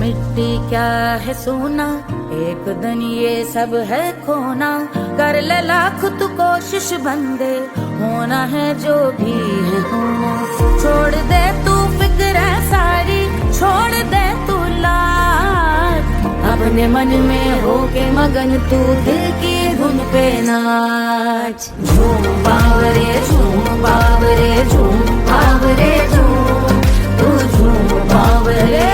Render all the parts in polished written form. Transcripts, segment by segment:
मिट्टी क्या है सोना, एक दिन ये सब है खोना। कर ले लाख तू कोशिश बंदे, होना है जो भी है होना। छोड़ दे तू फिक्र है सारी, छोड़ दे तू लाज, अपने मन में होके मगन तू दिल की धुन पे नाच। झूम बावरे झूम बावरे झूम बावरे झूम, तू झूम बावरे।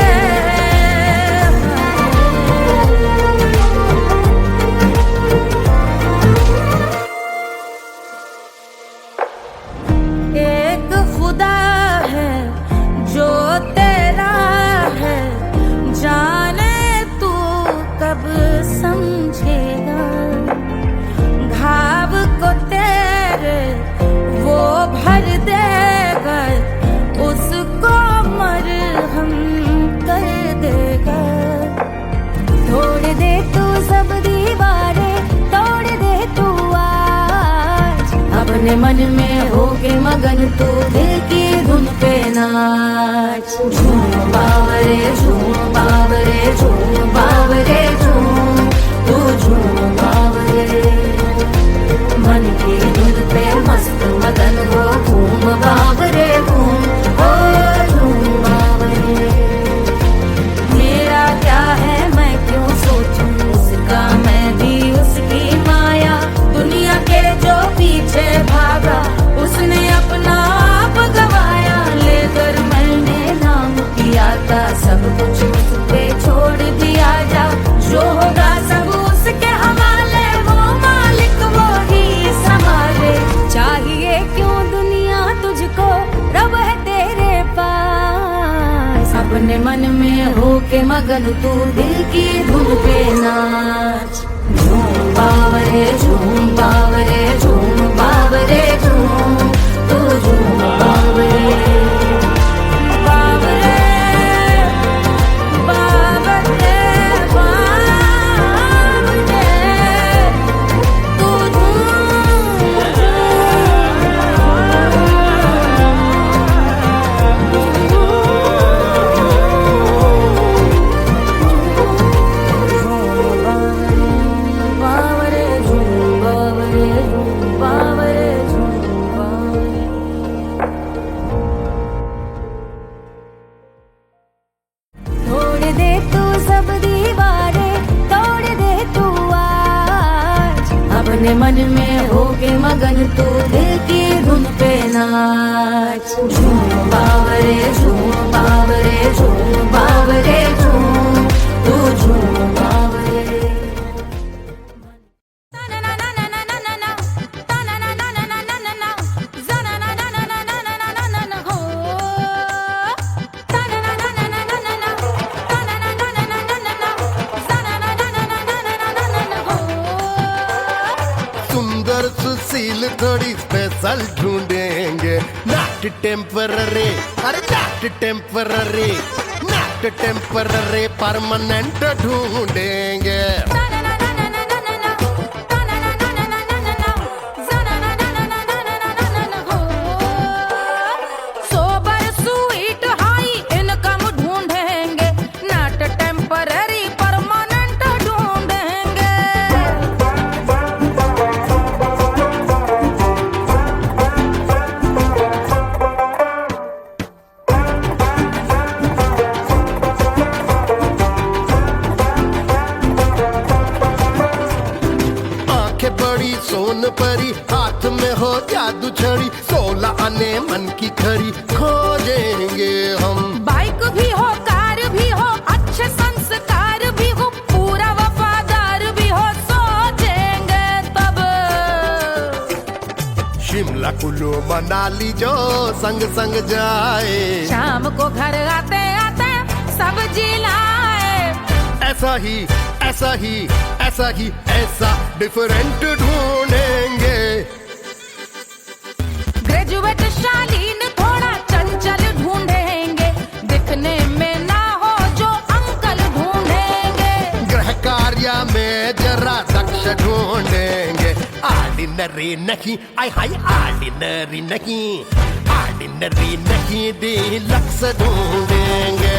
एक खुदा है जो तेरा है, जाने तू कब समझेगा। घाव को तेरे वो भर देगा, उसको मरहम कर देगा। तोड़ दे तू सब दीवारें, तोड़ दे तू आज, अपने मन में होके मगन तू दिल की धुन पे नाच। झूम बावरे झूम बावरे झूम बावरे झूम, तू झूम बावरे। मन की धुन पे मस्त मगन हो, घूम बावरे घूम, ओ झूम बावरे। मेरा क्या है मैं क्यों सोचूं उसका, मैं भी उसकी माया। दुनिया के जो पीछे भागा, उसने अपना आप गवाया। लेकर मैंने नाम किया था, सब कुछ उस पे छोड़ दिया जा। जो होगा सब उसके हवाले, वो मालिक वो ही संभाले। चाहिए क्यों दुनिया तुझको, रब है तेरे पास। अपने मन में होके मगन तू दिल की धुन पे नाच। झूम बावरे झूम बावरे झूम बावरे झूम, तू झूम बावरे। बावरे बावरे बावरे, तू बावरे झूम बावरे झूम बावरे झूम बावरे। तोड़ दे तू सब दीवारें, तोड़ दे तू आज, अपने मन में होके मगन तू दिल की धुन पे नाच। झूम बावरे झूम बावरे झूम बावरे झूम, तू झूम बावरे। सुंदर सुशील थोड़ी स्पेशल ढूंढेंगे, नॉट टेम्पररी, अरे not temporary, not temporary, permanent ढूंढेंगे। सोबर स्वीट हाई इनकम ढूंढेंगे, नॉट टेम्पररी परमानेंट ढूंढेंगे। आंखें बड़ी सोन परी, हाथ में हो जादू छड़ी, 16 आने मन की खरी खोजेंगे हम। बाइक भी हो कार भी हो, अच्छे संस्कार भी हो, पूरा वफादार भी हो, सोचेंगे तब। शिमला कुल्लू मनाली जो संग संग जाए, शाम को घर आते आते सब्जी लाए। ऐसा ही ऐसा ही ऐसा ही ऐसा डिफरेंट ढूंढेंगे। ग्रेजुएट शालीन थोड़ा चंचल ढूंढेंगे, दिखने में ना हो जो अंकल ढूंढेंगे। गृह कार्य में जरा दक्ष ढूंढेंगे, ऑर्डिनरी नहीं, आई हाई ऑर्डिनरी नहीं, ऑर्डिनरी नहीं, डीलक्स ढूंढेंगे।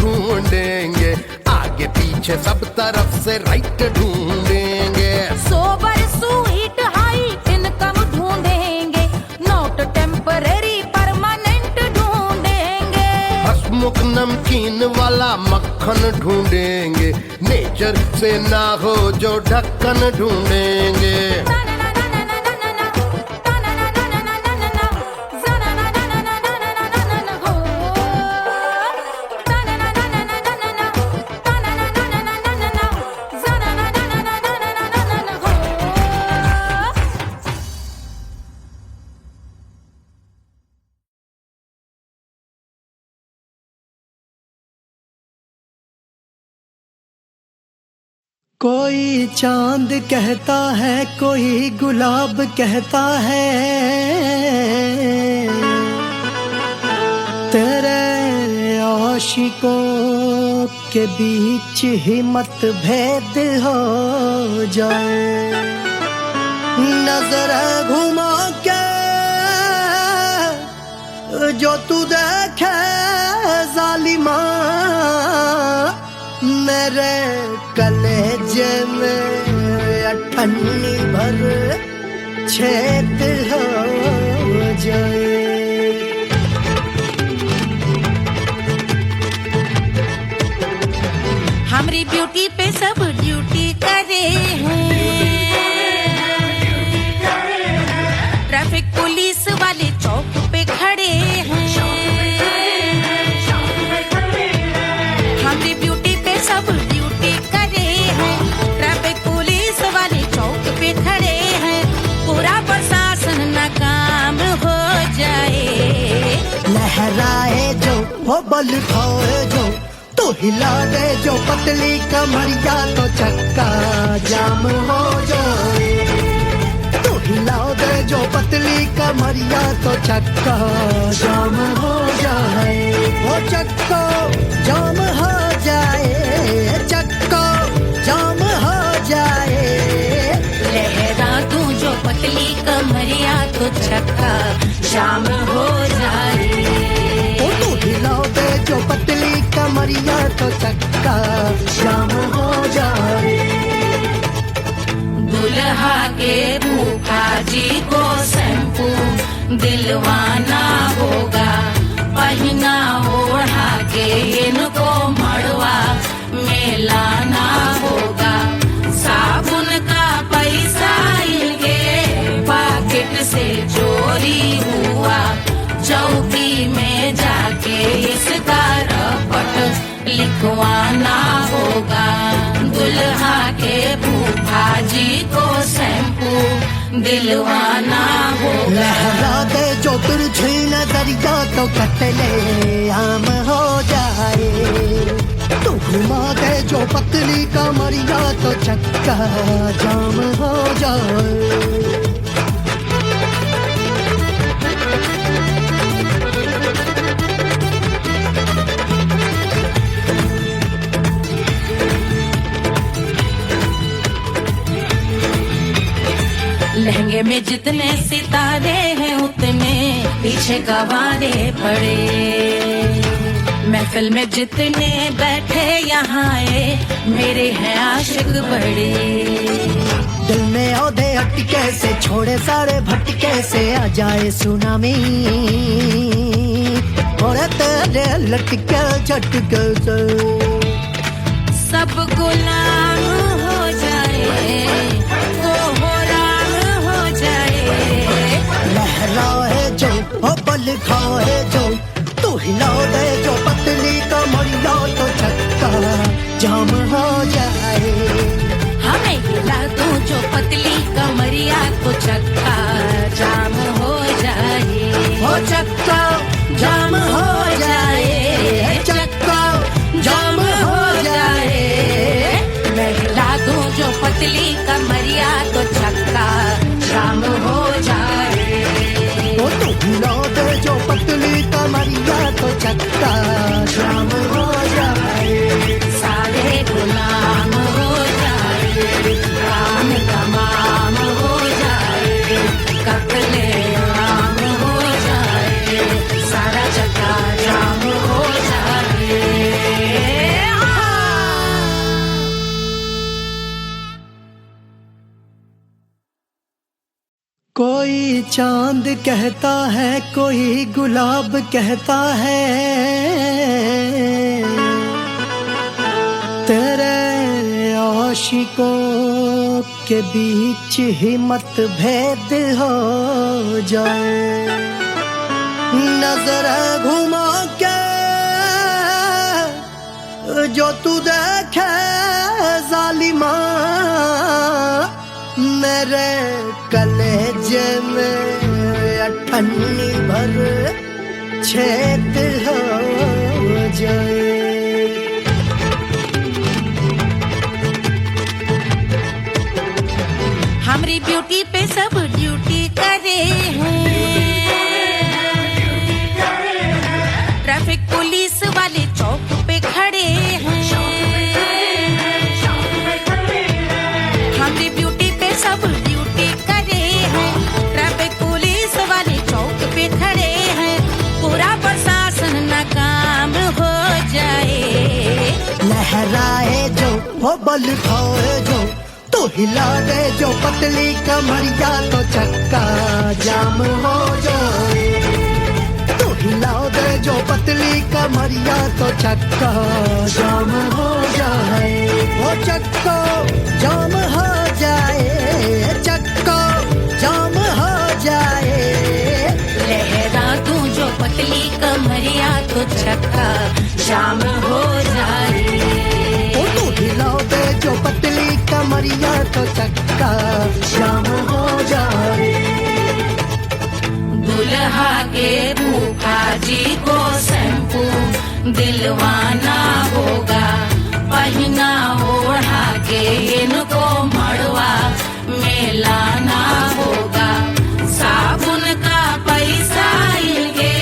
ढूंढेंगे, आगे पीछे सब तरफ से राइट ढूंढेंगे। सोबर स्वीट हाई इनकम ढूंढेंगे, नोट टेम्परेरी परमानेंट ढूंढेंगे। हंसमुख नमकीन वाला मक्खन ढूंढेंगे, नेचर से ना हो जो ढक्कन ढूंढेंगे। कोई चांद कहता है, कोई गुलाब कहता है, तेरे आशिकों के बीच ही मतभेद हो जाए। नजर घुमा के जो तू देखे जालिमा, मेरे कलेजे में अठन्नी भर छेद हो जाए। हमारी ब्यूटी पे सब ड्यूटी करे हैं, ट्रैफिक पुलिस वाले चौक पे खड़े हैं। हमारी ब्यूटी पे सब ड्यूटी करे हैं, ट्रैफिक पुलिस वाले चौक पे खड़े हैं। पूरा प्रशासन नाकाम हो जाए। लहराए जो वो बल खाए जो, तो हिला दे जो पतली कमरिया, तो चक्का जाम हो जाए। तो हिला दे जो पतली कमरिया, तो चक्का जाम हो जाए। वो चक्का जाम हो जाए, चक्का जाम हो जाए। लहरा तू जो पतली कमरिया, तो चक्का जाम हो जाए। ओ तू हिला दे जो पतली कमरिया, तो चक्का जाम हो जाए। दुल्हा के फूफा जी को शैम्पू दिलवाना होगा, पहना ओढ़ा के इनको मड़वा में लाना होगा। साबुन का पैसा इनके पॉकेट से चोरी हुआ, चौकी में जाके इसका रपट लिखवाना होगा। दुल्हा के फूफा जी को शैम्पू दिलवाना होगा। लहरा दे जो तिरछी नजरिया, तो कतले आम हो जाए। तू घुमा दे जो पतली कमरिया, तो चक्का जाम हो जाए। लहंगे में जितने सितारे हैं, उतने पीछे गवारे पड़े। महफिल में जितने बैठे यहाँ आए, मेरे हैं आशिक बड़े। दिल में औधे अटके से, छोड़े सारे भटके से, आ जाए सुनामी और तेरे लटके झटके से सब गुलाम हो जाए, वो राम हो जाए। लहरा है जो ओ बल खाए जो, तू हिला दे जो पतली कमरिया, तो चक्का जाम हो जाए। हमें हिला तू जो पतली कमरिया, तो चक्का जाम हो जाए। हो चक्का जाम हो जाए, चक्का जाम हो जाए। मैं हिला दूं जो पतली कमरिया, तो चक्का जाम हो जाए। ओ तू हिला दे जो पतली कमरिया, तो चक्का जाम हो जाए। सारे गुलाम हो जाए, काम तमाम हो जाए, कत्ले आम हो जाए, सारा चक्का जाम हो जाए। चांद कहता है कोई गुलाब कहता है तेरे आशिकों के बीच ही मतभेद हो जाए। नजर घुमा के जो तू देखे जालिमा मेरे कलेजे में अठन्नी भर छेद हो जाए। हमारी ब्यूटी पे सब ड्यूटी करे हैं, ट्रैफिक पुलिस वाले चौक पे खड़े हैं। हमारी ब्यूटी पे सब ड्यूटी करे हैं, ट्रैफिक पुलिस वाले चौक पे खड़े हैं। पूरा प्रशासन नाकाम हो जाए। लहराए जो वो बल खाए जो तो हिला दे जो पतली कमरिया तो चक्का जाम हो जाए। तो हिला दे जो पतली कमरिया तो चक्का जाम हो जाए। वो चक्का जाम हो जाए, चक्का जाम हो जाए। लहरा तू जो पतली कमरिया तो चक्का जाम हो जाए। तो हिला दे जो पतली कमरिया तो चक्का जाम हो जाए। दुल्हा के फूफा जी को शैम्पू दिलवाना होगा, पहना ओढ़ा के इनको मड़वा में लाना होगा। साबुन का पैसा इनके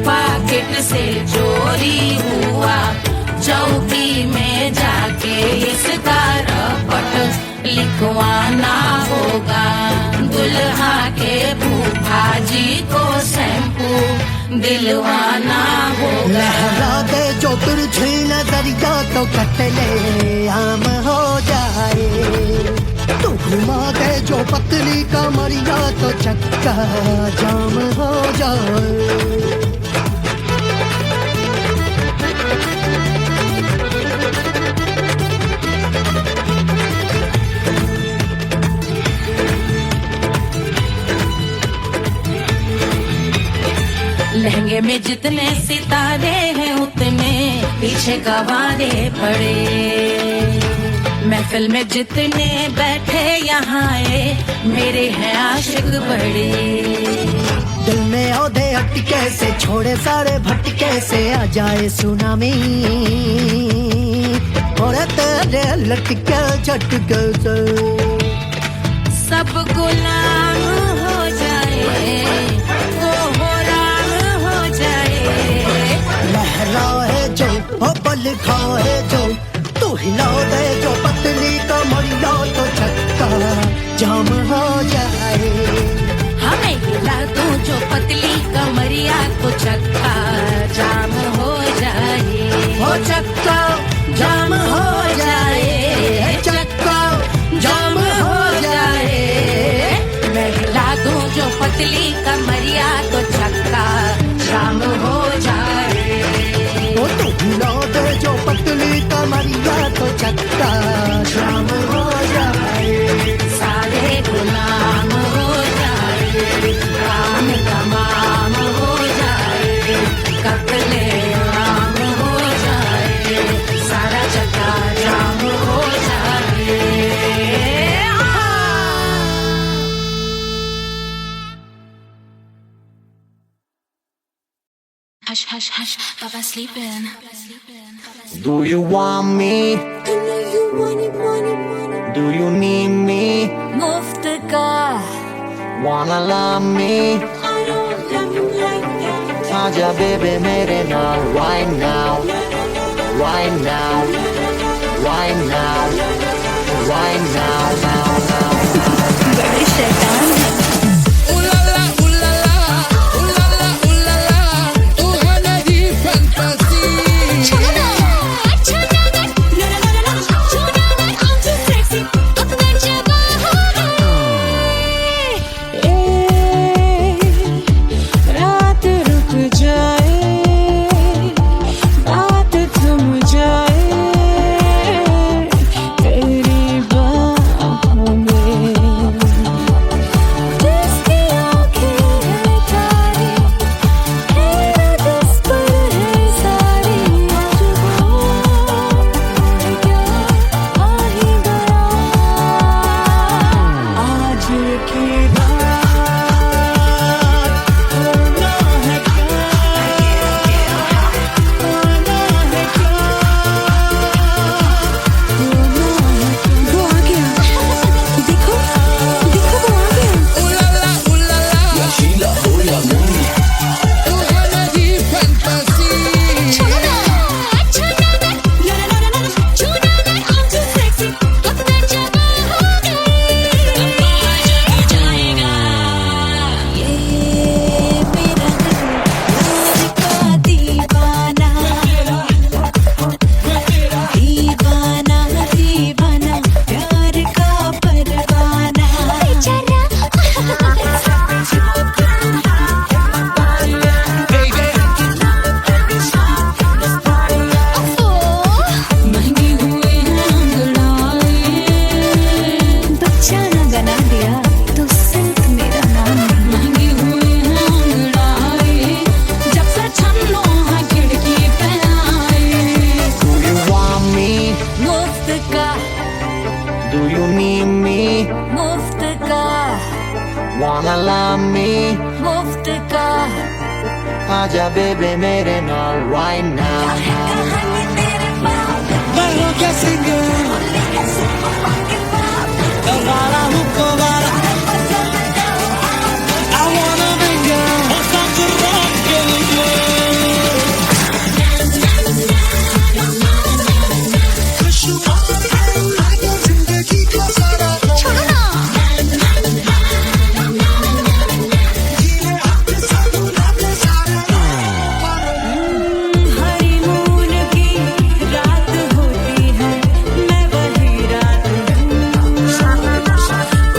पॉकेट से चोरी हुआ, चौकी में जाके इसका रपट लिखवाना होगा। दुल्हा के फूफा जी को शैम्पू दिलवाना होगा। लहरा दे जो तिरछी नजरिया तो कतले आम हो जाए। तू घुमा दे जो पतली कमरिया तो चक्का जाम हो जाए। लहंगे में जितने सितारे हैं उतने पीछे गवारे पड़े। महफिल में जितने बैठे यहाँ आए मेरे हैं आशिक बड़े। दिल में औधे अटके से छोड़े सारे भटके से आ जाए सुनामी। और तेरे लटके झटके से सब गुलाम हो जाए, लहराए जो हो बल खाए जो तू हिला दे जो पतली कमरिया तो चक्का जाम हो जाए। हमें हिला दो जो पतली कमरिया तो चक्का जाम हो जाए। हो चक्का जाम हो जाए, चक्का जाम हो जाए। मैं हिला दूं जो पतली कमरिया तो चक्का जाम हो जाए। तू हिला दे जो पतली कमरिया तो चक्का जाम हो जाए। सारे गुलाम हो जाए, काम तमाम हो जाए, कत्ले आम हो जाए, सारा चक्का जाम हो जाए। Hush, hush, hush, Baba sleeping. Do you want me? I know you want it. Do you need me? मुफ्त का Wanna love me? I don't love you like that. आजा baby मेरे नाल right now, right now, right now, right now, now, now. बड़े शैतान हैं। आजा बेबे मेरे नाल wine now. मैं हूँ क्या सिंगर वाला हूँ वाला I wanna be girl और साथ rock के लिए जिंदगी का सारा छोड़ो ना हनीमून की रात होती है मैं वही रात हूँ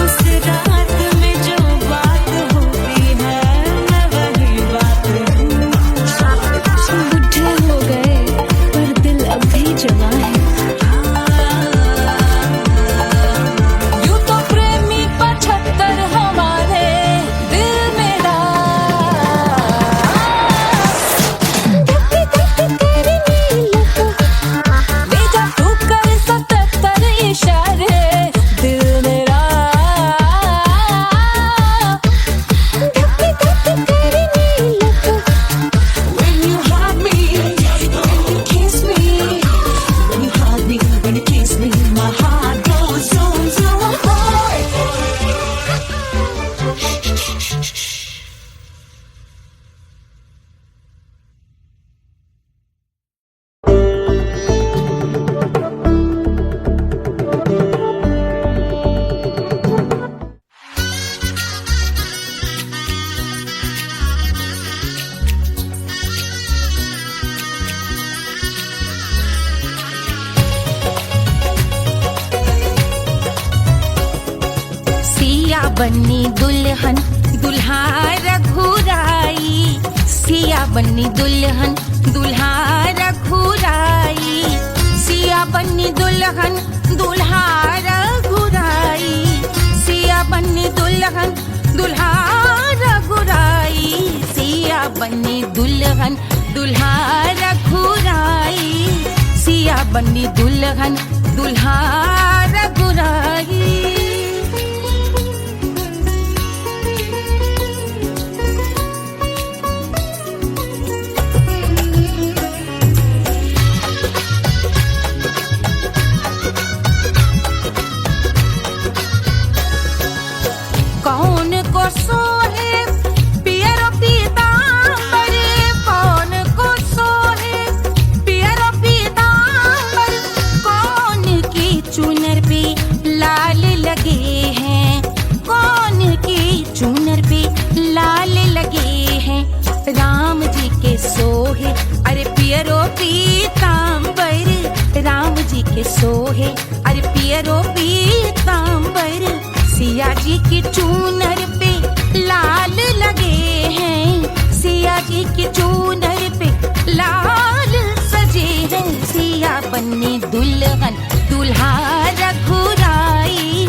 उस रात में जो बात होती है मैं वही बात हूँ बुढ़े हो गए पर दिल अब भी जवान है यूं तो प्रेमी 75 हमारे दिल मेरा धक्के धक्के तेरी नीलत ले जा तू कर 77 इशारे दिल मेरा धक्के धक्के तेरी नीलत When you hug me, when you kiss me, when you hug me, when you kiss me, my heart goes zoom zoom. Siya बन्नी दुल्हन दुल्हा रघुराई सिया बन्नी दुल्हन दुल्हा रघुराई सिया बन्नी दुल्हन दुल्हा रघुराई सिया बन्नी दुल्हन दुल्हा रघुराई सिया बन्नी दुल्हन दुल्हा रघुराई सिया बन्नी दुल्हन दुल्हा रघुराई कौन को सोहे पियरो पीतांबर कौन को सोहे पियरो पीतांबर कौन की चुनर पे लाल लगे हैं कौन की चुनर पे लाल लगे हैं राम जी के सोहे अरे पियरो पीतांबर राम जी के सोहे अरे पियरो पीतांबर सिया जी की चूनर पे लाल लगे हैं सिया जी की चूनर पे लाल सजे हैं सिया बन्नी दुल्हन दुल्हा रघुराई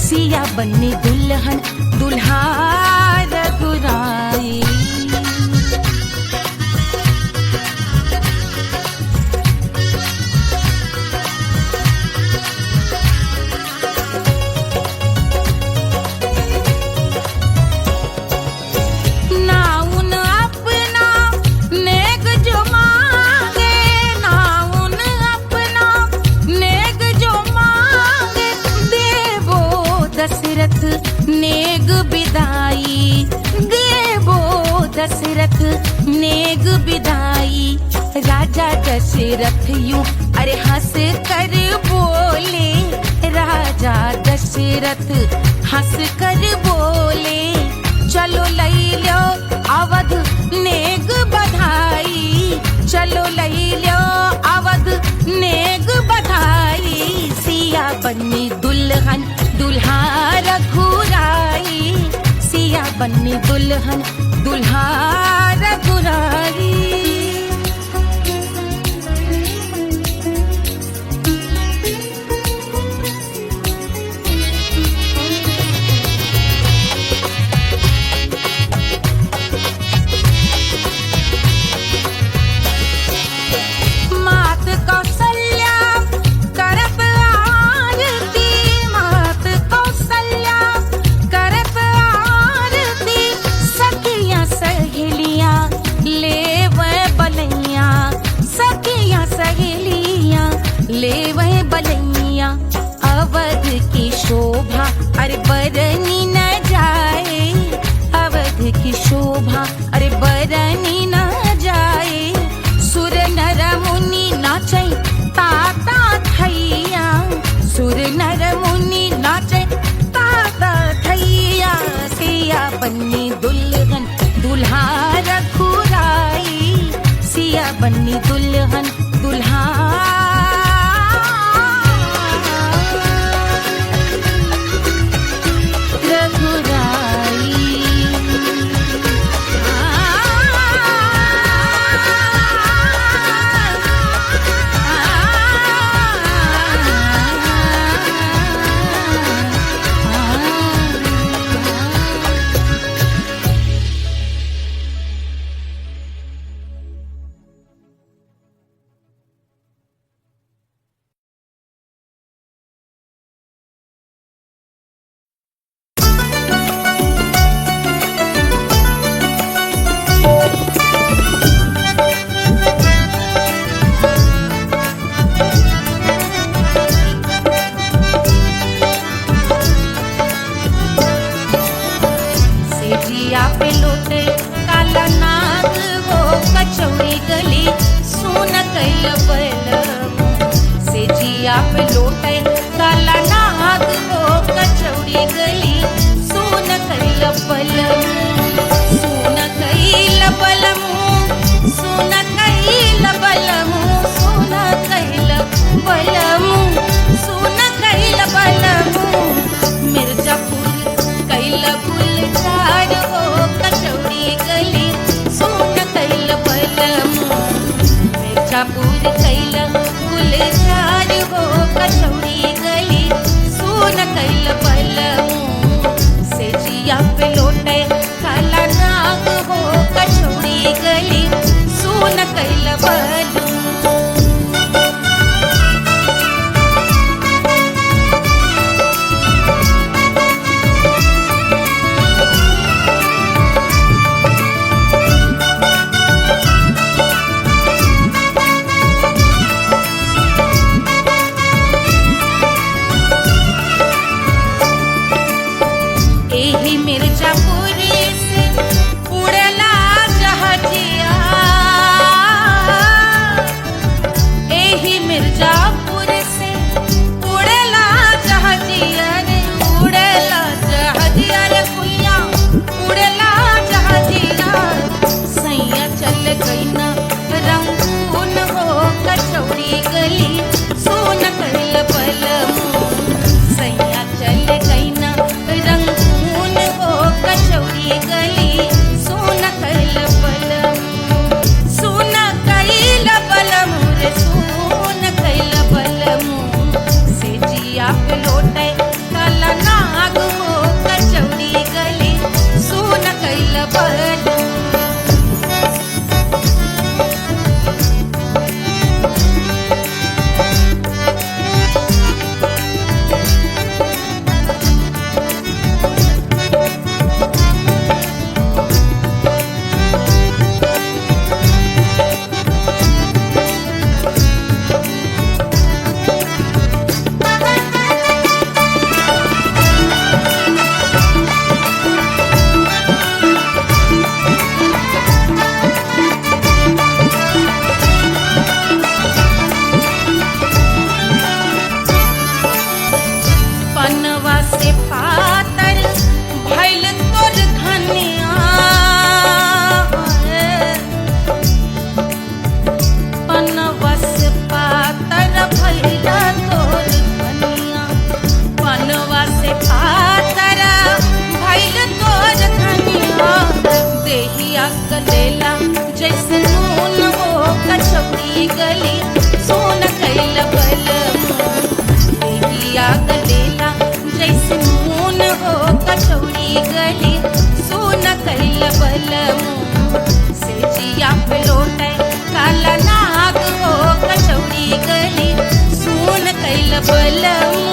सिया बन्नी दुल्हन दुल्हा रघुराई नाउन अपना नेग जो मांगे नाउन अपना नेग जो मांगे देवो दशरथ नेग बिदाई देवो दशरथ नेग बिदाई राजा दशरथ यूं अरे हंस कर बोले राजा दशरथ हंस कर बोले चलो लई लो अवध नेग बधाई चलो लई लो अवध नेग बधाई सिया बन्नी दुल्हन दुल्हा रघुराई सिया बन्नी दुल्हन दुल्हा रघुराई मात कौशल्या करत आरती मात कौशल्या करत आरती सखियां सही बलैया अवध की शोभा अरे बरनी न जाए, अवध की शोभा अरे बरनी न जाए। सुर नर मुनि नाचे ताता थैया, सुर नर मुनि नाचे ताता थैया। सिया बन्नी दुल्हन दुल्हा रघुराई, सिया बन्नी दुल्हन दुल्हा पे लोटे काला नाग वो कचौड़ी गली सुन कैल बलम, से जिया पे लोटे काला नाग वो कचौड़ी गली सुन कैल बलम, सुन कैल बलम, सुन कैल बलम, सुन कैल बलम, सुन कैल बलम। मिर्जापुर कैल गुलजार हो कचौड़ी गली सुन कैल बलम, मिर्जापुर कैल गुलजार हो कचौड़ी गली सुन कैल बलम, से जिया पे लोटे काला नाग हो कचौड़ी गली सुन कैल बलम। मिर्जापुर से उड़ला जहाजिया, एही मिर्जापुर से उड़ला जहाजिया रे, उड़ला जहाजिया रे कुइया उड़ला जहाजिया। सैया चल गई ना रंगून हो कचौड़ी गली सुन कैल बलम, सैया चल गई ना रंगून हो कचौड़ी गली सुन कैल बलम, सुन कैल बलम रे सुन कैल बलम, से जिया पे लोटे काला नाग हो कचौड़ी गली सुन कैल बलम। जैसे नून हो कचौड़ी गली सुन कैल बलम, देहिया गलेला जैसे नून हो कचौड़ी गली सुन कैल बलम, से जिया पे लोटे काला नाग हो कचौड़ी गली सुन कैल बलम।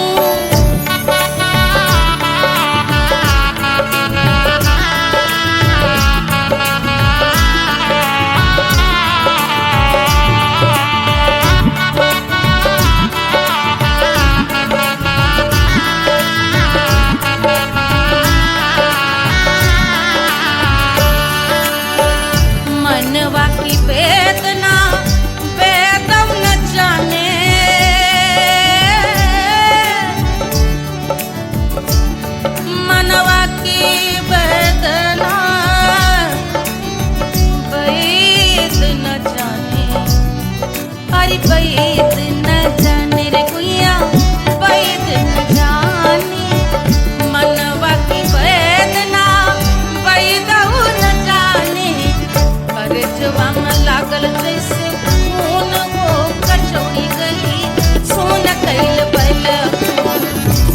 वैद न जाने रे गुइया वैद न जाने मनवा की वेदना वैदहु न जाने करजवा में लागल जैसे खून हो कचौड़ी गली सोन कैल बल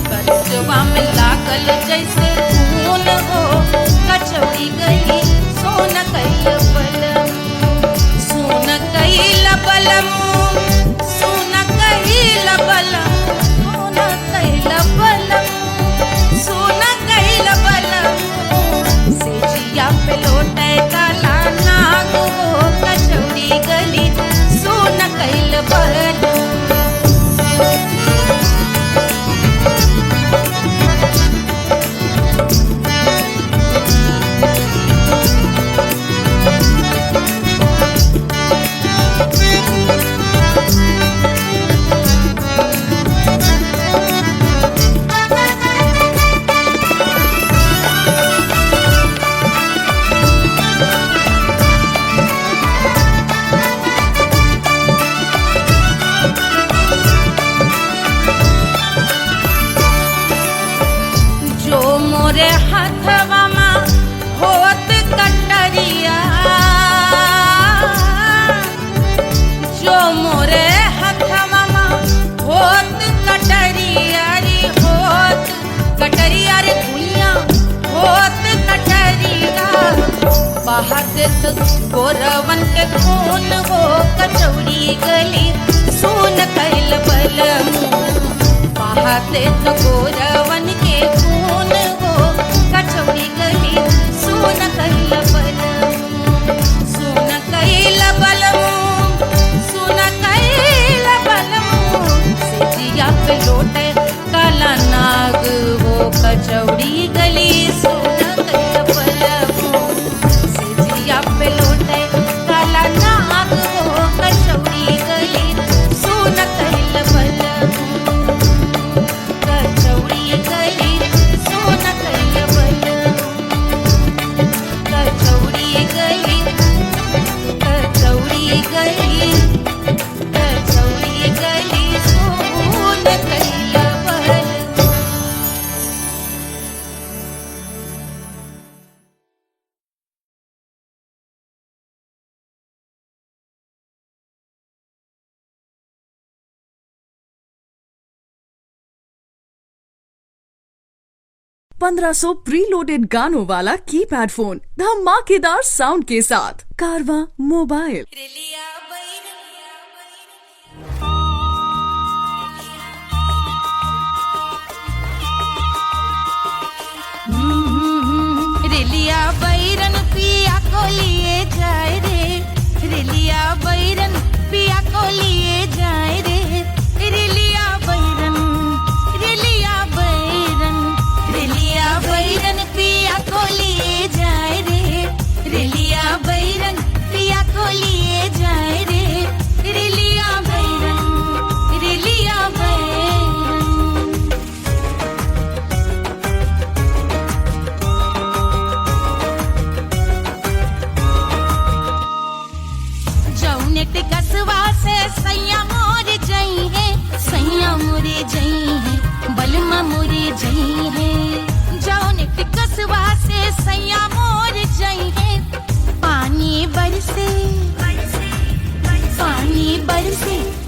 करजवा में लागल जैसे खून हो कचौड़ी गली सोन कैल बल सोन कैल बलम सोन कैल बलम सोन कैल बलम सोन कैल बलम सेजिया पे लोटे काला नाग हो कचौड़ी गली सोन कैल बलम जो मोरे हाथवा में होत कटरिया जो मोरे हाथवा में होत कटरिया रे होत कटरिया रे भुइया होत कटरिया बहाते तो गोरवन के खून हो कचौड़ी गली सोन कैल बल बहाते तो गोरवन के खून हो कचौड़ी गली सोन कैल बल सोन कैल बलम सोन कैल बलम सेजिया पे लोटे काला नाग हो कचौड़ी गली सोन कैल बलम सेजिया पे लोटे काला नाग हो कचौड़ी गली सोन कैल बलम कचौड़ी गली सोन कैल बलम कचौड़ी गली कचौड़ी गली कचौड़ी गली सोन कैल बलम पंद्रह सौ प्रीलोडेड गानों वाला कीपैड फोन धमाकेदार साउंड के साथ कारवा मोबाइल। रेलिया रेलिया बैरन पिया को लिए जाए रे रेलिया बैरन पिया को लिए जाए रे रेलिया बैरन रेलिया बैरन रेलिया बैरन पिया को लिए जाए रे रेलिया बैरन पिया को लिए जाए रे रेलिया बैरन रेलिया बैरन जौनेट कसवा से सैया मोर जई है सैया मोरे जई है बलमा मोरे जई है जौनेट कसवा से सैया मोर जई है पानी बरसे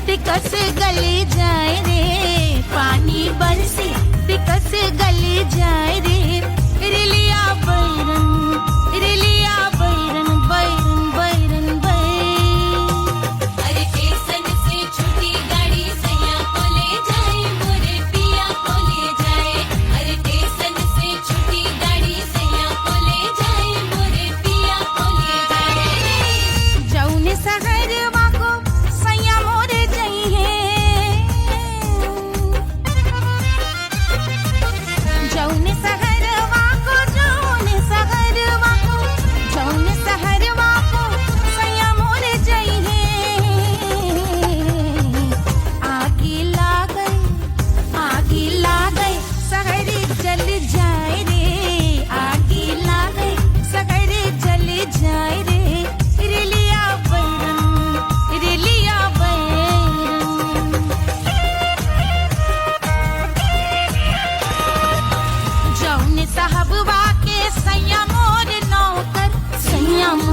तिकस गले जाए रे पानी बरसे तिकस गले जाए रे रेलिया बैरन रेलिया बैरन बैरन बैरन बैरन अरे स्टेशन से छुट्टी गाड़ी सैया को ले जाए मोरे पिया को ले जाए अरे स्टेशन से छुट्टी गाड़ी सैया को ले जाए मोरे पिया को ले जाए जौने सहरवा को सैया मोरे जई है जौने सहरवा को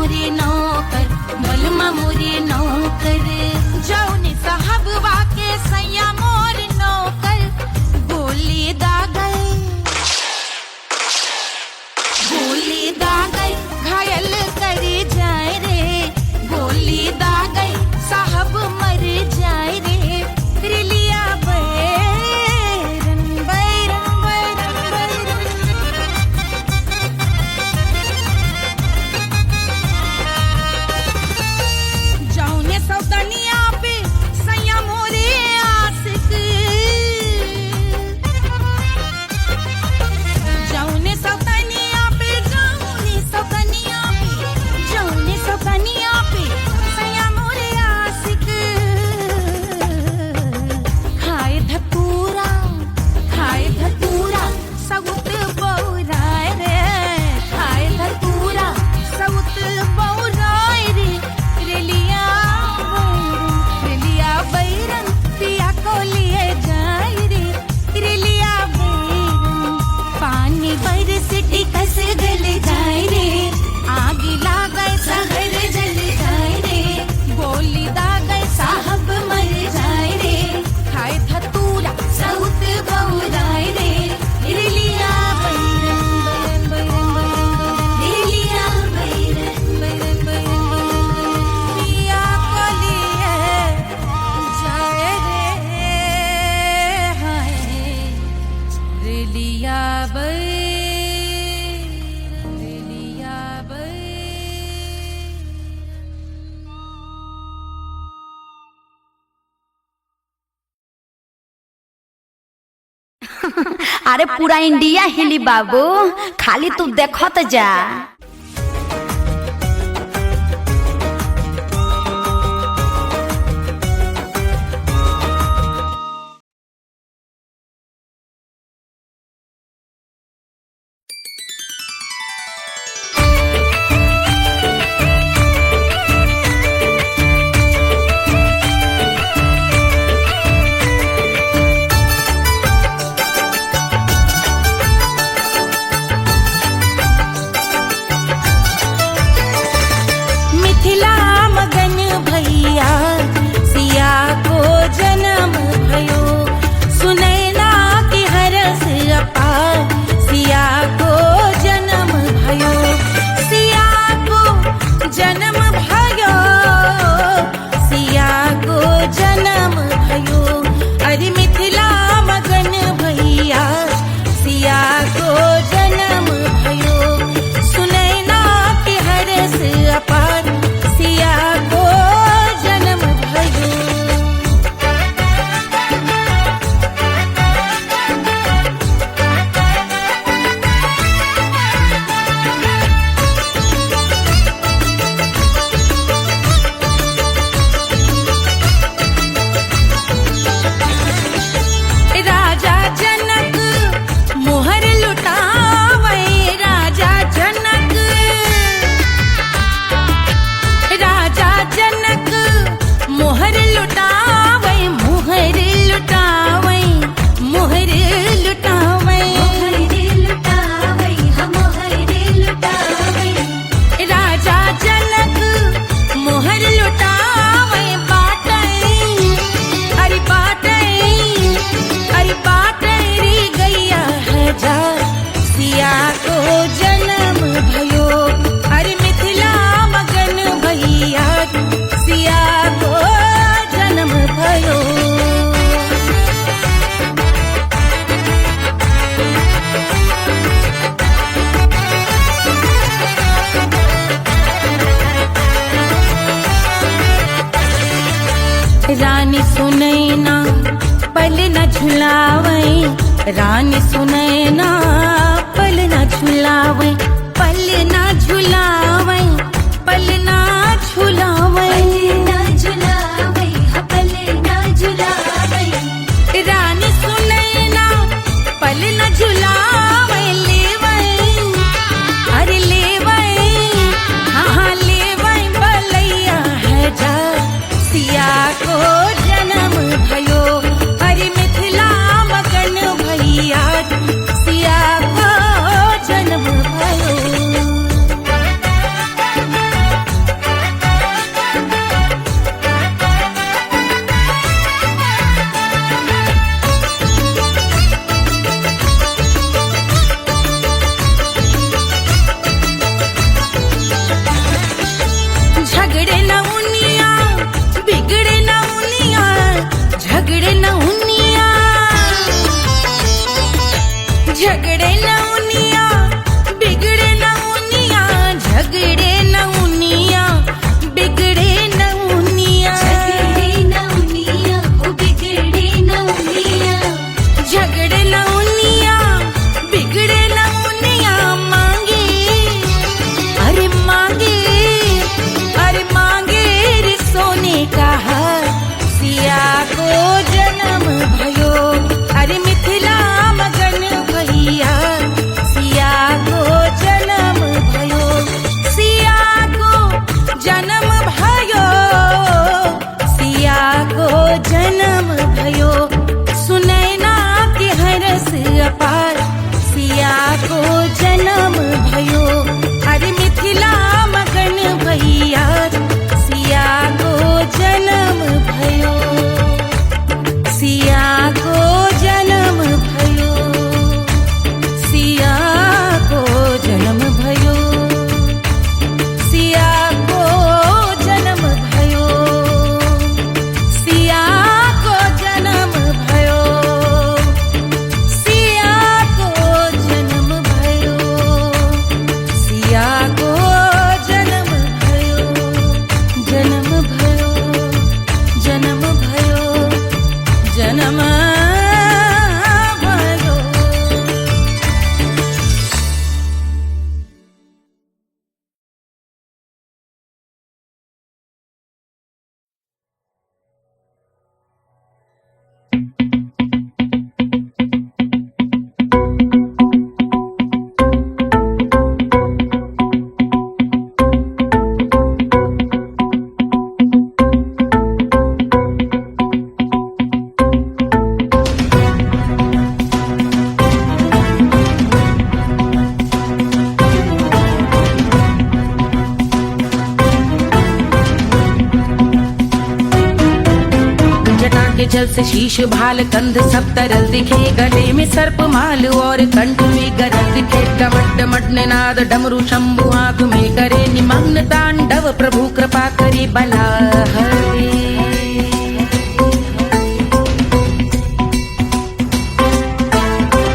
मोरे नौकर बलमा मोरे नौकर जौने साहब वाके सैया मोर नौकर गोली दागल घायल करे जाए रे गोली दागल साहब मर जाए रे रिलिया बैरन बैरन बैरन जौने सौतनिया पे सैया मोरे आशिक जौने सौतनिया पे सैया मोरे आशिक खाए धतूरा सउत बौराय रे खाए धतूरा सउत बौराय रे रेलिया बैरन पिया को लिए जाए रे रेलिया बैरन पानी बरस टिकस गल जाए रे आग लागै सहर जल जाए रे गोली दागै साहब मर जाए रे खाए धतूरा सउत बौराय रे रिलिया बैरन रिलिया बैरन पिया को लिए जाए रे हाय रिलिया अरे पूरा इंडिया हिली बाबू, खाली तू देखत जा। रानी सुनैना पल न झुलावे, रानी सुनैना पल न झुलावे, पल न झुलावे, पल न झुलावे, पल न झुलावे। रानी सुनैना पल न झुलावे, लेवे अरे लेवे हाँ लेवे बलैया है जा सिया को जन्म भयो, अरे मिथिला मगन भैया सिया को जन्म भयो। झगड़े न उनिया बिगड़े न उनिया झगड़े न उनिया बिगड़े न उनिया झगड़े न उनिया ओ बिगड़े न उनिया झगड़े न उनिया बिगड़े न उनिया मांगे अरे मांगे रे सोने का हार सिया को जन्म भयो अरे मिथिला मगन भैया सिया को जन्म भयो सिया को जन्म भयो सिया को जन्म भयो सुनैना के हरस अपार सिया को जन्म भयो अरे मिथिला मगन भैया सिया को जन्म भयो सिया को जन्म भयो सिया को जन्म भयो सिया को जन्म भयो सिया को जन्म भयो सिया को जन्म भयो सिया को जन्म भयो जन्म भयो जन्म भयो जन्म भयो के जल से शीश भाल कंध सब तरल दिखे गले में सर्प माल और कंठ में गरल दिखे डमट डमट निनाद डमरू शंभु आंख में करे निमग्न तांडव प्रभु कृपा करे बला हरे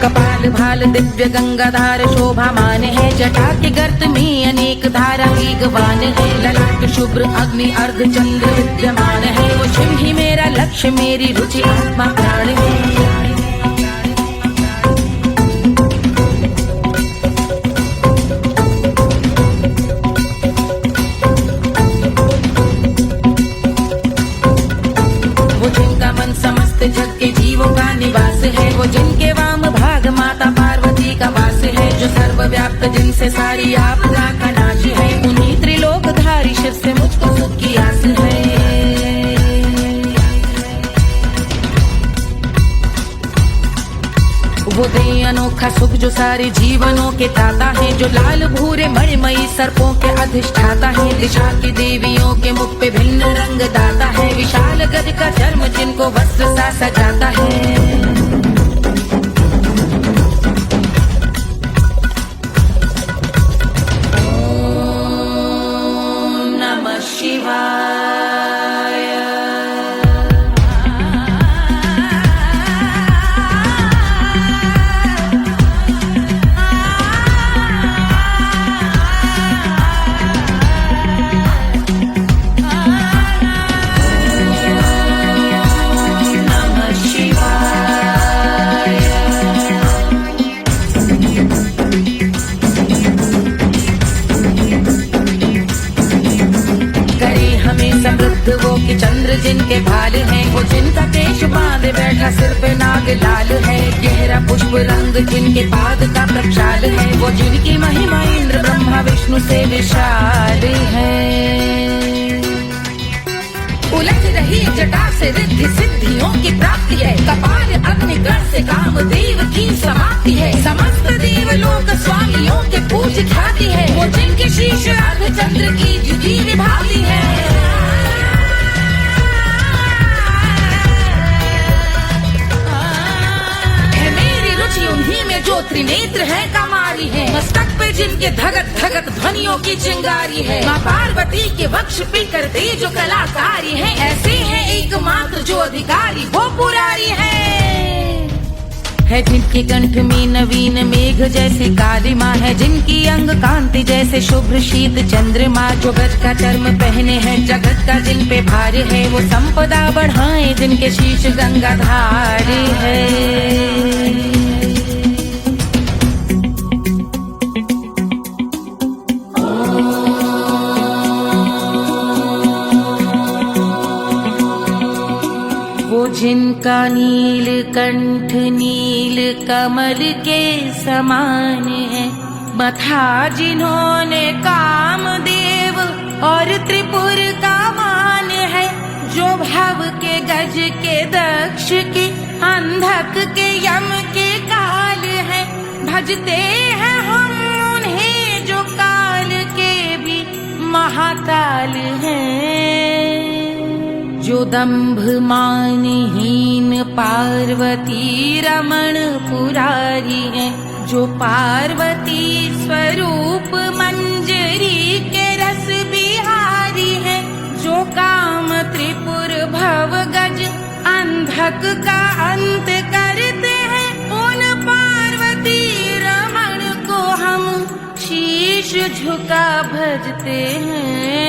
कपाल भाल दिव्य गंगाधार शोभा मान है जटा के गर्त में अनेक धारा वेगवान है ललाट शुभ्र अग्नि अर्ध चंद्र विद्यमान है वो शिव ही मेरा लक्ष्य मेरी रुचि आत्मा प्राण है वो जिनका मन समस्त जग के जीवों का निवास है वो जिनके वाम भाग माता पार्वती का वास है जो सर्वव्याप्त जिनसे सारी आपदा का नाश है उन्हीं त्रिलोकधारी शिव से मुझको सुख की आस है वो दे अनोखा सुख जो सारे जीवनों के दाता है जो लाल भूरे मणिमयी सर्पों के अधिष्ठाता है दिशा की देवियों के मुख पे भिन्न रंग दाता है विशाल गज का चर्म जिनको वस्त्र सा सजाता है वो कि चंद्र जिनके भाल हैं वो जिनका केश बांधे बैठा सिर पे नाग लाल है गहरा पुष्प रंग जिनके पाद का प्रक्षाल है वो जिनकी महिमा इंद्र ब्रह्मा विष्णु से विशाल है उलझ रही जटा से रिद्धि सिद्धियों की प्राप्ति है कपाल अग्निगण से काम देव की समाप्ति है समस्त देवलोक स्वामियों के पूज ख्याति है वो जिनके शीश अर्ध चंद्र की जुदी विभाती है उन्हीं में जो त्रिनेत्र है कमारी है मस्तक पे जिनके धगत धगत ध्वनियों की चिंगारी है माँ पार्वती के वक्ष पे करते जो कलाकारी है ऐसे है एकमात्र जो अधिकारी वो पुरारी है है, जिनके कंठ में नवीन मेघ जैसी कालिमा है, जिनकी अंग कांति जैसे शुभ्र शीत चंद्रमा, जो गज का चर्म पहने हैं जगत का जिन पे भार है, वो संपदा बढ़ाए जिनके शीश गंगाधार है। जिनका नील कंठ नील कमल के समान है, मथा जिन्होंने कामदेव और त्रिपुर का मान है, जो भव के गज के दक्ष के अंधक के यम के काल है, भजते हैं हम उन्हें जो काल के भी महाकाल हैं। जो दंभ मानहीन पार्वती रमण पुरारी है, जो पार्वती स्वरूप मंजरी के रस बिहारी है, जो काम त्रिपुर भव गज अंधक का अंत करते हैं, उन पार्वती रमण को हम शीश झुका भजते हैं।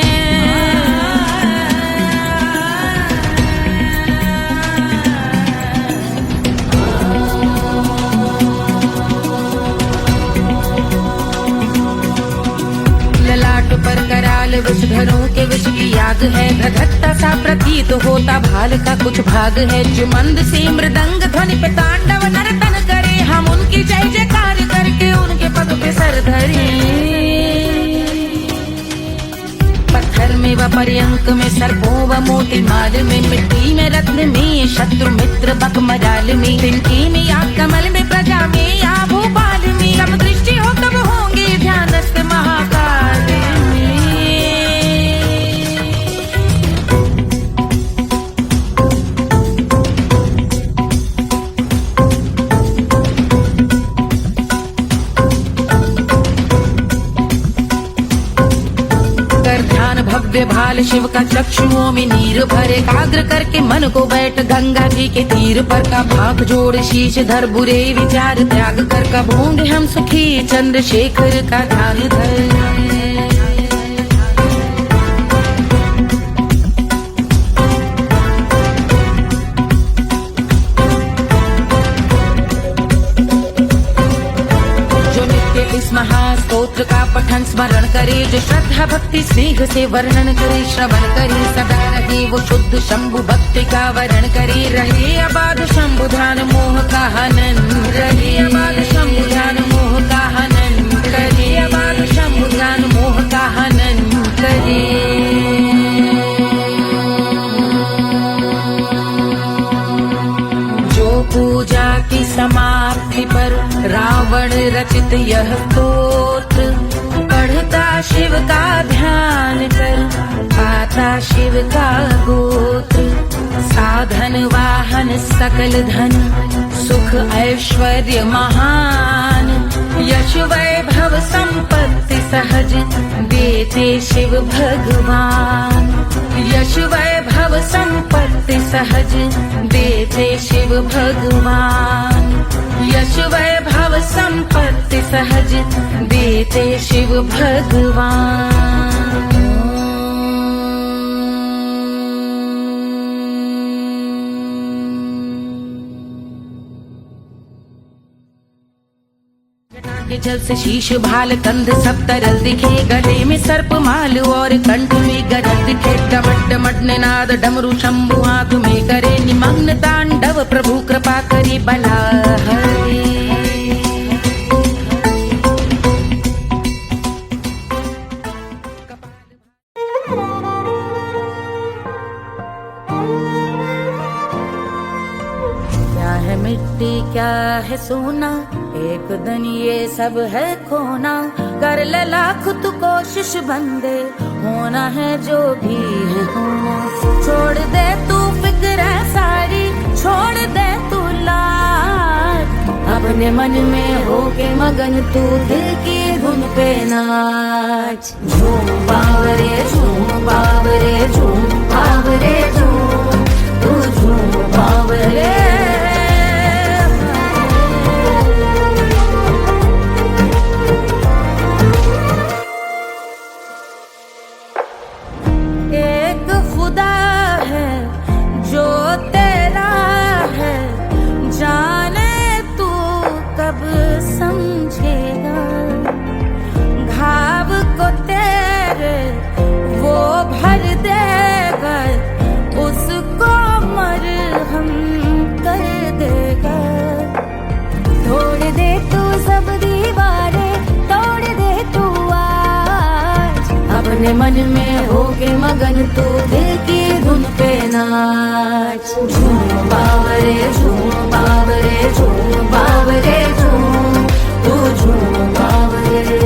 पर कराल विषधरों के विष की याद है, धधकता सा प्रतीत होता भाल का कुछ भाग है, जो मंद से मृदंग ध्वनि पे तांडव नर्तन करे, हम उनकी जय जयकार करके उनके पद पे सर धरे। पत्थर में व पर्यंक में सर्पों व मोती माल में, मिट्टी में रत्न में शत्रु मित्र बक मजाल में, तिनके में या कमल में प्रजा में या भोपाल में, जब दृष्टि हो तब होंगे ध्यानस्थ महाकाल। भव्य भाल शिव का चक्षुओं में नीर भरे, एकाग्र करके मन को बैठ गंगा जी के तीर पर, का भाग जोड़ शीश धर बुरे विचार त्याग कर, कब होंगे हम सुखी चंद्रशेखर का ध्यान धर। इस महास्तोत्र का पठन स्मरण करे, जो श्रद्धा भक्ति स्नेह से वर्णन करे, श्रवण करे सदा रहे वो शुद्ध शंभु भक्ति का वर्ण करे, रहे अबाध शंभु ध्यान मोह का हनन, रहे अबाध शंभु ध्यान मोह का हनन करे, अबाध शंभु ध्यान मोह का हनन करे। पूजा की समाप्ति पर रावण रचित यह स्तोत्र, पढ़ता शिव का ध्यान कर पाता शिव का गोत्र, साधन वाहन सकल धन सुख ऐश्वर्य महान, यश वैभव संपत्ति सहज देते शिव भगवान, यश वैभव संपत्ति सहज देते शिव भगवान, यश वैभव संपत्ति सहज देते शिव भगवान। के जल से शीश भाल कंध सब तरल दिखे, गले में सर्प माल और कंठ में गरज दिखे, डमट डमट निनाद डमरू शंभु हाथ में करे, निमग्न तांडव प्रभु कृपा करे बला हरे। क्या है मिट्टी क्या है सोना, एक दिन ये सब है खोना, कर ले लाख तू कोशिश बंदे, होना है जो भी है होना, छोड़ दे तू फिक्र सारी, छोड़ दे तू लाज, अपने मन में होके मगन तू दिल की धुन पे नाच, झूम बावरे झूम बावरे झूम बावरे झूम, तू झूम बावरे होके मगन तू दिल की धुन पे नाच। झूम बावरे झूम बावरे झूम बावरे झूम, तू झूम बावरे।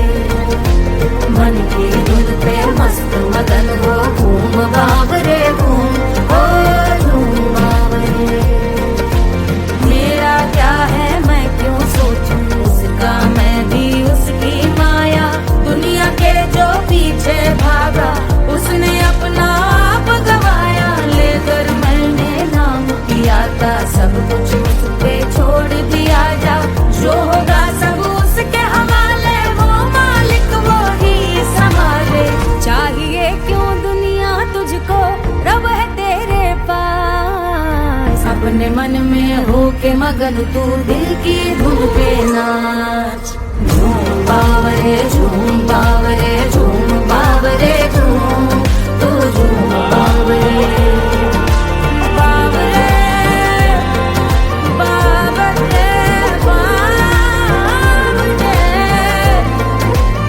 मन की धुन पे मस्त मगन हो घूम बावरे घूम, ओ झूम बावरे। मेरा क्या है मैं क्यों सोचूं उसका, मैं भी उसकी माया। दुनिया के जो पीछे भागा उसने अपना आप गवाया। लेकर मैंने नाम किया था सब कुछ उस पे छोड़ दिया जा। जो होगा सब उसके हवाले, वो मालिक वो ही संभाले। चाहिए क्यों दुनिया तुझको, रब है तेरे पास। अपने मन में होके मगन तू दिल की धुन पे नाच। झूम बावरे झूम बावरे झूम बावरे झूम, तू झूम बावरे। बावरे बावरे बावरे,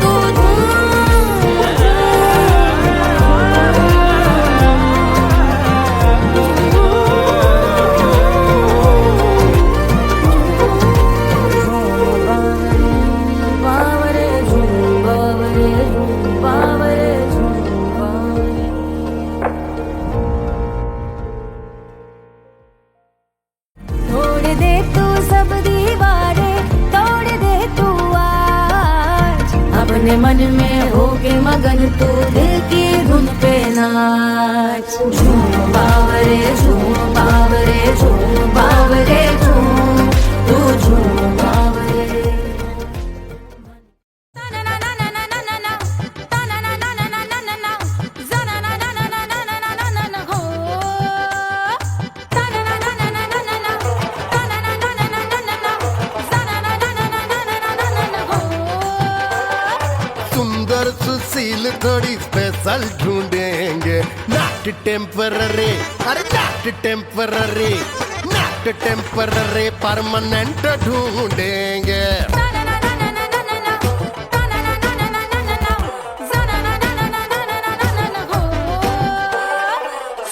तू बावरे झूम बावरे झूम बावरे झूम बावरे। तोड़ दे तू सब दीवारें, तोड़ दे तू आज। अपने मन में होके मगन तू दिल की धुन पे नाच। झूम बावरे झूम बावरे झूम बावरे झूम, तू झूम बावरे। सुंदर सुशील थोड़ी स्पेशल ढूंढेंगे, नॉट टेम्पररी, अरे not temporary, not temporary, permanent ढूंढेंगे।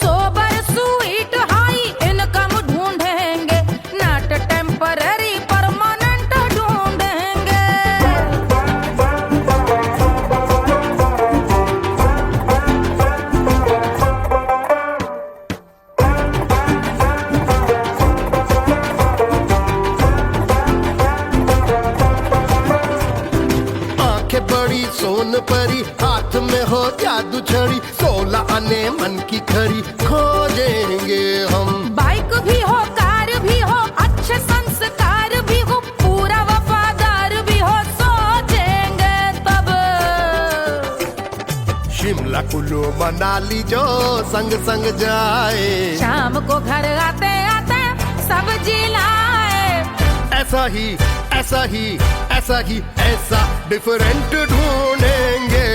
सोबर स्वीट हाई इनकम ढूंढेंगे, नॉट टेम्पररी परमानेंट ढूंढेंगे। आंखें बड़ी सोन परी, हाथ में हो जादू छड़ी, 16 आने मन की खरी खोजेंगे हम। बाइक भी हो कार भी हो, अच्छे संस्कार भी हो, पूरा वफादार भी हो, सोचेंगे तब। शिमला कुल्लू मनाली जो संग संग जाए, शाम को घर आते आते सब्जी लाए। ऐसा ही ऐसा ही ऐसा ही ऐसा डिफरेंट ढूंढेंगे।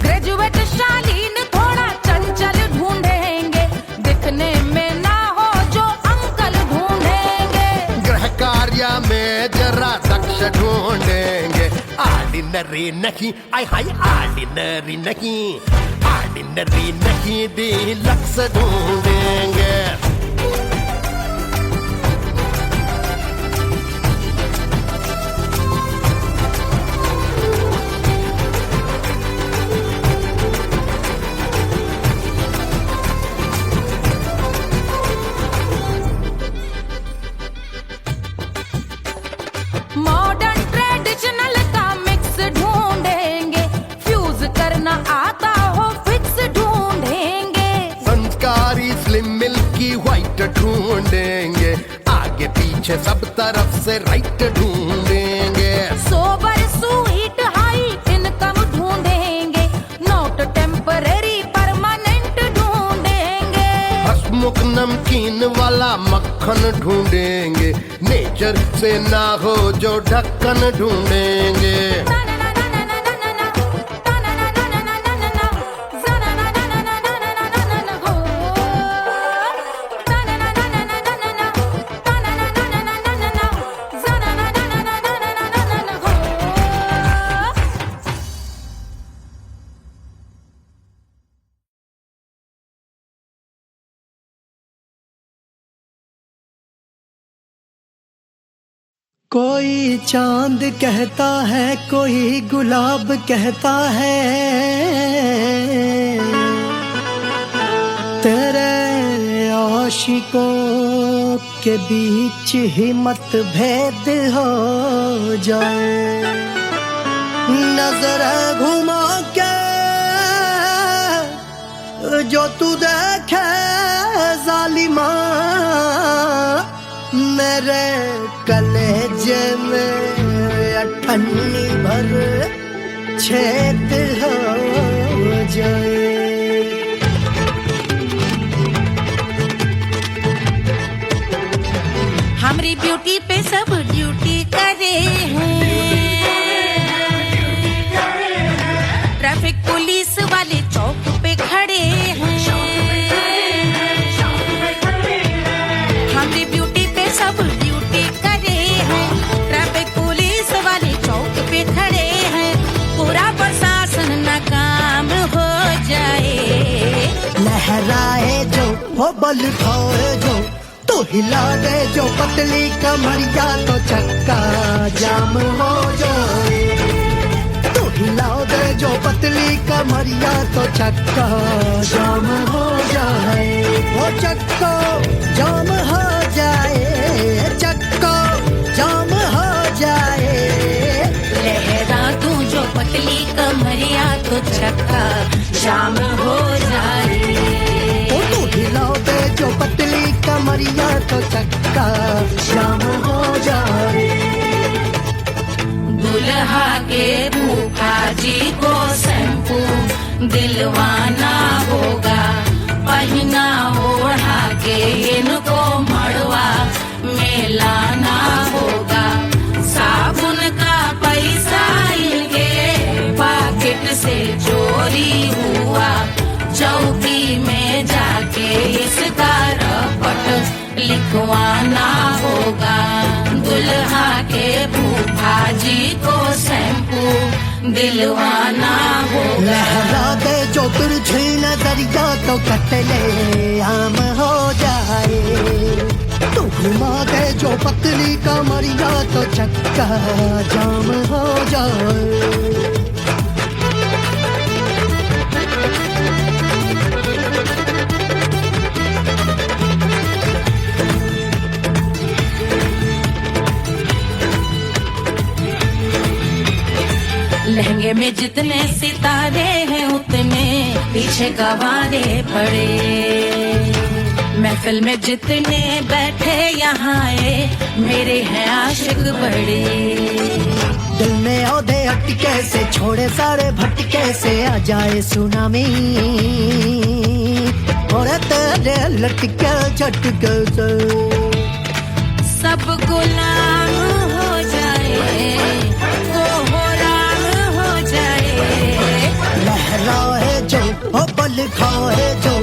ग्रेजुएट शालीन थोड़ा चंचल ढूंढेंगे, दिखने में ना हो जो अंकल ढूंढेंगे। गृह कार्य में जरा दक्ष ढूंढेंगे, ऑर्डिनरी नहीं, आय हाय ऑर्डिनरी नहीं, ऑर्डिनरी नहीं, डीलक्स ढूंढेंगे। मॉडर्न ट्रेडिशनल का मिक्स ढूंढेंगे, फ्यूज करना आता हो फिक्स ढूंढेंगे। संस्कारी स्लिम मिल्की व्हाइट ढूंढेंगे, आगे पीछे सब तरफ से राइट ढूंढेंगे। सोबर स्वीट हाई इनकम ढूंढेंगे, नॉट टेम्पररी परमानेंट ढूंढेंगे। हंसमुख नमकीन वाला मक्खन ढूंढेंगे, नेचर से ना हो जो ढक्कन ढूंढेंगे। कोई चांद कहता है, कोई गुलाब कहता है, तेरे आशिकों के बीच ही मतभेद हो जाए। नजर घुमा के जो तू देखे जालिमा, मेरे कलेजे में अठन्नी भर छेद हो जाए। हमारी ब्यूटी पे सब ड्यूटी करे हैं, ट्रैफिक पुलिस वाले चौक पे खड़े हैं। हमारी ब्यूटी पे सब ड्यूटी करे हैं, ट्रैफिक पुलिस वाले चौक पे खड़े हैं। पूरा प्रशासन नाकाम हो जाए। लहराए जो वो बल खाए जो, तो हिला दे जो पतली कमरिया, तो चक्का जाम हो जाए। तो हिला दे जो पतली कमरिया, तो चक्का जाम हो जाए। वो चक्का जाम हो जाए, चक्का जाम हो जाए। लहरा तू जो पतली कमरिया, तो चक्का जाम हो जाए। तो हिला दे जो पतली कमरिया, तो चक्का जाम हो जाए। दुल्हा के फूफा जी को शैम्पू दिलवाना होगा, पहना ओढ़ा के इनको मड़वा में लाना होगा। साबुन का पैसा इनके पॉकेट से चोरी हुआ, चौकी में जाके इसका रपट लिखवाना होगा। दुल्हा के फूफा जी को शैम्पू दिलवाना होगा। लहरा दे जो तिरछी नजरिया, तो कतले आम हो जाए। तू घुमा दे जो पतली कमरिया, तो चक्का जाम हो जाए। लहंगे में जितने सितारे हैं, उतने पीछे गवारे पड़े। महफिल में जितने बैठे यहाँ आए, मेरे हैं आशिक बड़े। दिल में औधे अटके से, छोड़े सारे भटके से, आ जाए सुनामी। और तेरे लटके झटके से सब गुलाम हो जाए, वो राम हो जाए। लहराए जो ओ बल खाए जो,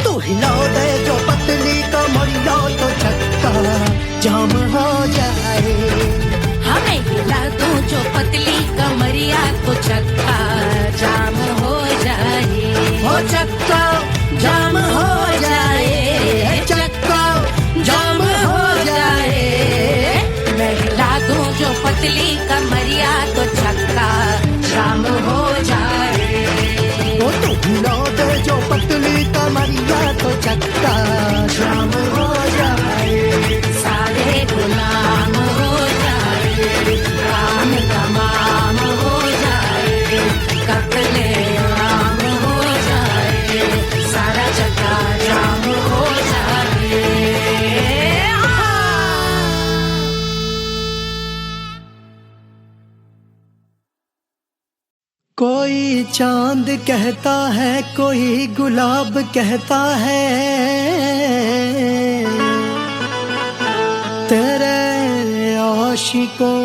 तू हिला दे जो पतली कमरिया, तो चक्का जाम हो जाए। हमें हिला दो जो पतली कमरिया, तो चक्का जाम हो जाए। ओ चक्का जाम हो जाए, चक्का जाम हो जाए। मैं हिला दूं जो पतली कमरिया, तो चक्का जाम हो जाए। ओ तू हिला दे जो पतली कमरिया, तो चक्का जाम हो जाए। सारे गुलाम हो जाए, काम तमाम हो जाए। कत्ले आम हो जाए, सारा चक्का जाम हो जाए। कोई चांद कहता है, कोई गुलाब कहता है, तेरे आशिकों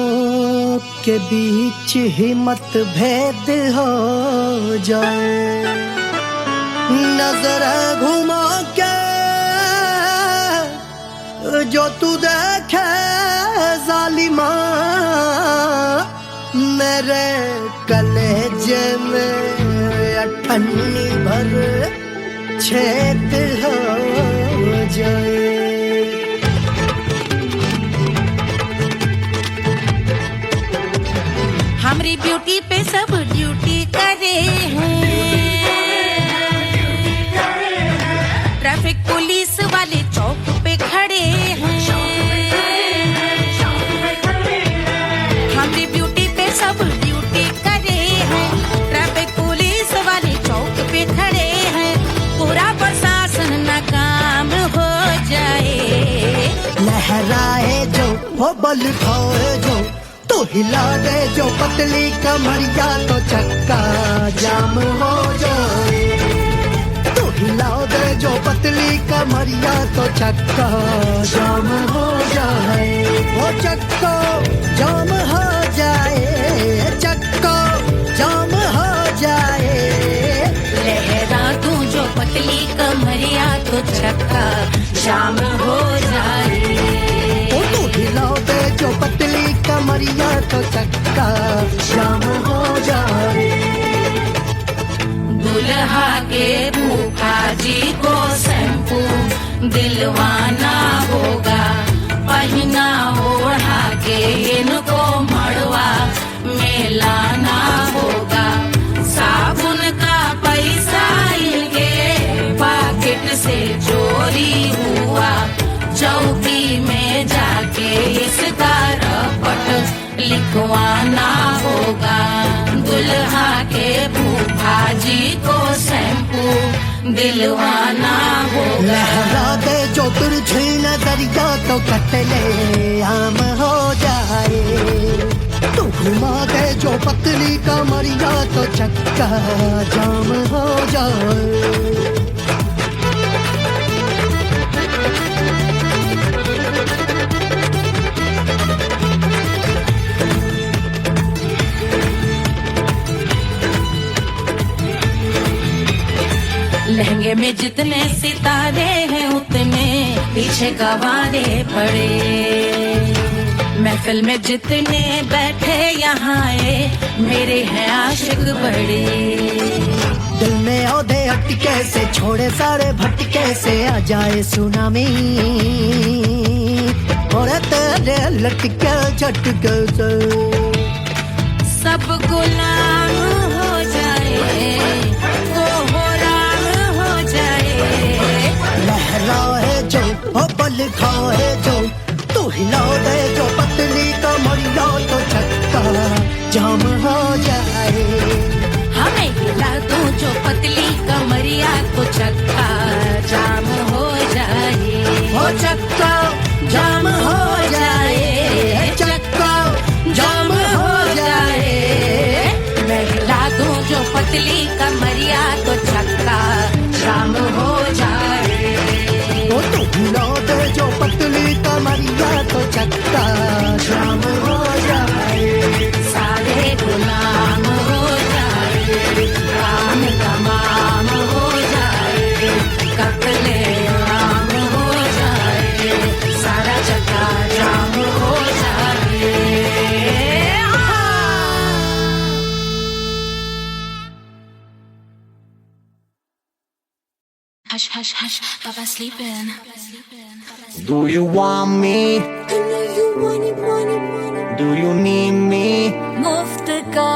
के बीच ही मतभेद हो जाए। नजर घुमा के जो तू देखे जालिमा, मेरे कलेजे में अठन्नी भर छेद हो जाए। ब्यूटी पे सब ड्यूटी करे हैं। ट्रैफिक पुलिस वाले चौक पे खड़े हैं। हमारी ब्यूटी पे सब ड्यूटी करे हैं। ट्रैफिक पुलिस वाले चौक पे खड़े हैं। पूरा प्रशासन नाकाम हो जाए। लहराए जो वो बल खाए जो, तो हिला दे जो पतली कमरिया तो चक्का जाम हो जाए। तो हिला दे जो पतली कमरिया तो चक्का जाम हो जाए। वो चक्का जाम हो जाए, चक्का जाम हो जाए। लहरा तू जो पतली कमरिया तो चक्का जाम हो जाए। ओ तू हिला दे जो पतली कमरिया तो चक्का जाम हो जाए। दुल्हा के फूफा जी को शैम्पू दिलवाना होगा। पहना ओढ़ा के इनको मड़वा में लाना होगा। साबुन का पैसा इनके पॉकेट से चोरी हुआ। चौकी में जाके इसका रपट लिखवाना होगा। दुल्हा के फूफा जी को शैम्पू दिलवाना होगा। लहरा दे जो तिरछी नजरिया तो कतले आम हो जाए। तू घुमा दे जो पतली कमरिया तो चक्का जाम हो जाए। लहंगे में जितने सितारे हैं उतने पीछे गवारे पड़े। महफिल में जितने बैठे यहाँ आए मेरे हैं आशिक बड़े। दिल में औधे अटके से छोड़े सारे भटके से आ जाए सुनामी। और तेरे लटके झटके से सब गुलाम हो जाए, वो हो राम हो जाए। लहराए जो ओ बल खाए जो, तू हिला दे जो पतली कमरिया तो चक्का जाम हो जाए। हमें हिला दो जो पतली कमरिया तो चक्का जाम हो जाए। हो चक्का जाम हो जाए, चक्का जाम हो जाए। मैं हिला दूं जो पतली कमरिया तो चक्का जाम हो जाए। ओ तू हिला दे जो पतली कमरिया तो चक्का जाम हो जाए। सारे गुलाम हो जाए, काम तमाम हो जाए। कत्ले आम हो जाए, सारा चक्का जाम हो जाए। Hush, hush, hush, Papa's sleeping. Do you want me? Do you need me? मुफ्त का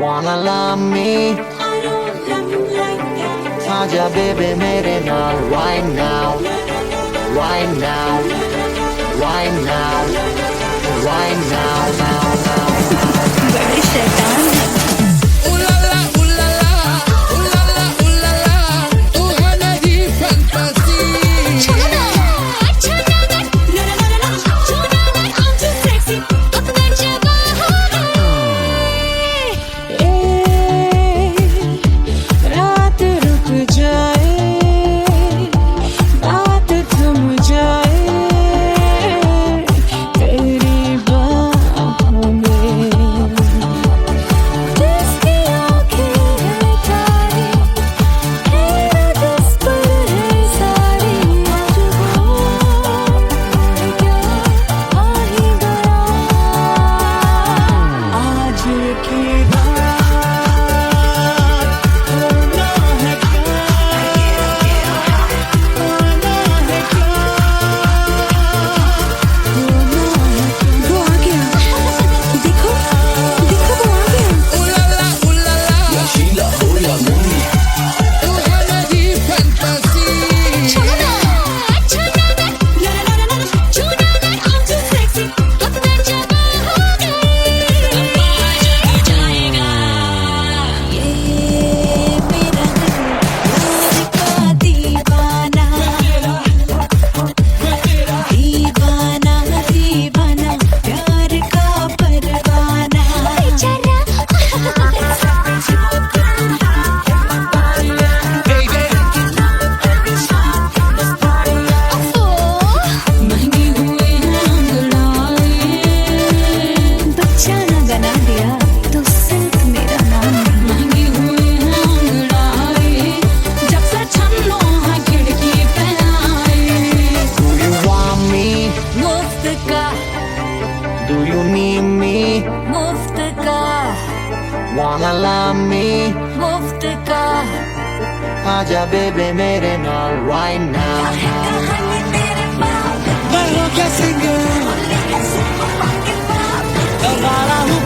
Wanna love me? आजा बेबे मेरे नाल right now, right now, right now, right now, now, now. बड़ी शैतान है। आजा बेबे मेरे नाल right now. मैं हूँ क्या सिंगर, मैं गाना हूँ